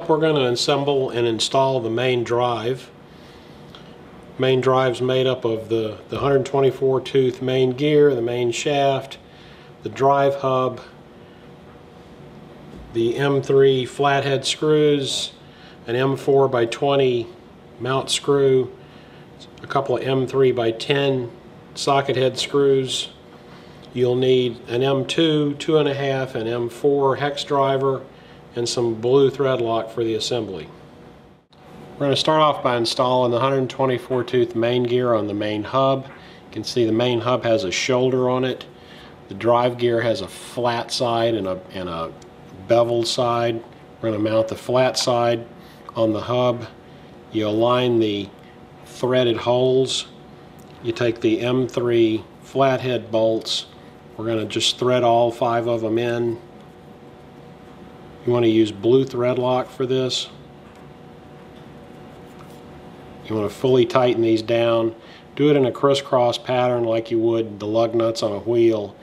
We're going to assemble and install the main drive. Main drive's made up of the 124 tooth main gear, the main shaft, the drive hub, the M3 flathead screws, an M4 by 20 mount screw, a couple of M3 by 10 socket head screws. You'll need an M2, 2.5, and M4 hex driver, and some blue thread lock for the assembly. We're going to start off by installing the 124 tooth main gear on the main hub. You can see the main hub has a shoulder on it. The drive gear has a flat side and a beveled side. We're going to mount the flat side on the hub. You align the threaded holes. You take the M3 flathead bolts. We're going to just thread all 5 of them in. You want to use blue thread lock for this. You want to fully tighten these down. Do it in a crisscross pattern like you would the lug nuts on a wheel,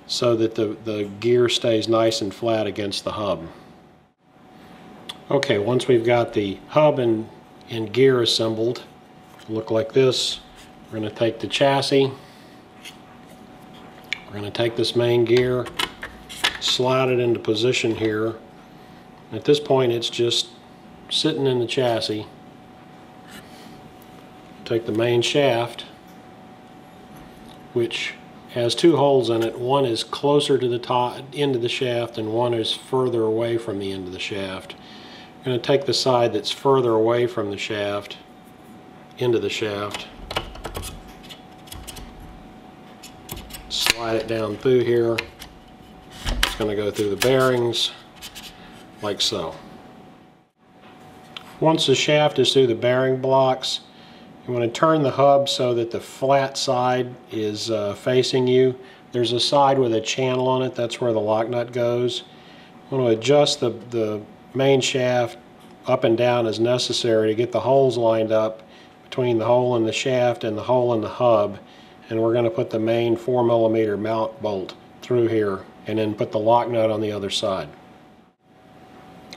so that the gear stays nice and flat against the hub. Okay, once we've got the hub and gear assembled, look like this. We're going to take the chassis. We're going to take this main gear, slide it into position here. At this point, it's just sitting in the chassis. Take the main shaft, which has 2 holes in it. One is closer to the top end of the shaft and one is further away from the end of the shaft. I'm going to take the side that's further away from the shaft into the shaft, slide it down through here. It's going to go through the bearings like so. Once the shaft is through the bearing blocks, you want to turn the hub so that the flat side is facing you. There's a side with a channel on it, that's where the lock nut goes. You want to adjust the main shaft up and down as necessary to get the holes lined up between the hole in the shaft and the hole in the hub. And we're going to put the main 4mm mount bolt through here and then put the lock nut on the other side.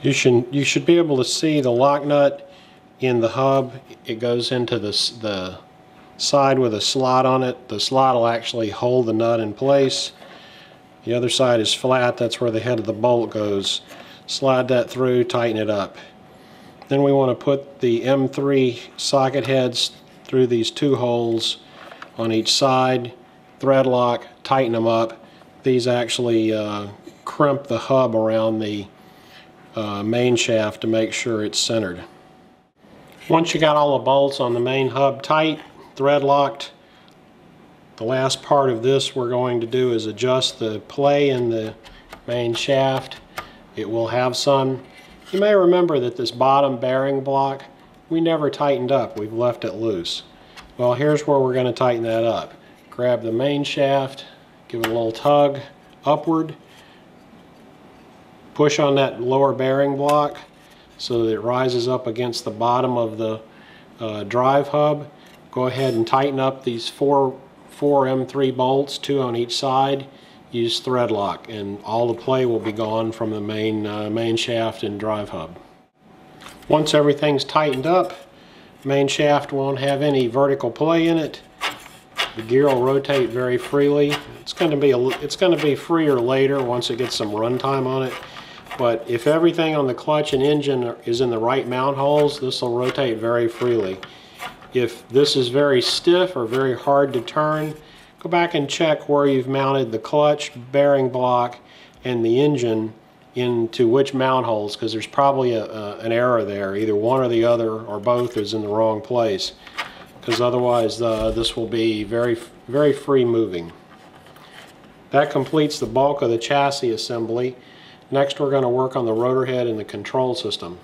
You should be able to see the lock nut in the hub. It goes into the side with a slot on it. The slot will actually hold the nut in place. The other side is flat, that's where the head of the bolt goes. Slide that through, tighten it up. Then we want to put the M3 socket heads through these 2 holes on each side, thread lock, tighten them up. These actually crimp the hub around the main shaft to make sure it's centered. Once you got all the bolts on the main hub tight, thread locked, the last part of this we're going to do is adjust the play in the main shaft. It will have some. You may remember that this bottom bearing block, we never tightened up, we've left it loose. Well, here's where we're going to tighten that up. Grab the main shaft, give it a little tug upward, push on that lower bearing block so that it rises up against the bottom of the drive hub. Go ahead and tighten up these four M3 bolts, 2 on each side. Use thread lock and all the play will be gone from the main shaft and drive hub. Once everything's tightened up, main shaft won't have any vertical play in it. The gear will rotate very freely. It's going to be freer later once it gets some run time on it. But if everything on the clutch and engine is in the right mount holes, this will rotate very freely. If this is very stiff or very hard to turn, go back and check where you've mounted the clutch, bearing block, and the engine into which mount holes, because there's probably an error there. Either one or the other or both is in the wrong place, because otherwise this will be very, very free moving. That completes the bulk of the chassis assembly. Next, we're going to work on the rotor head and the control system.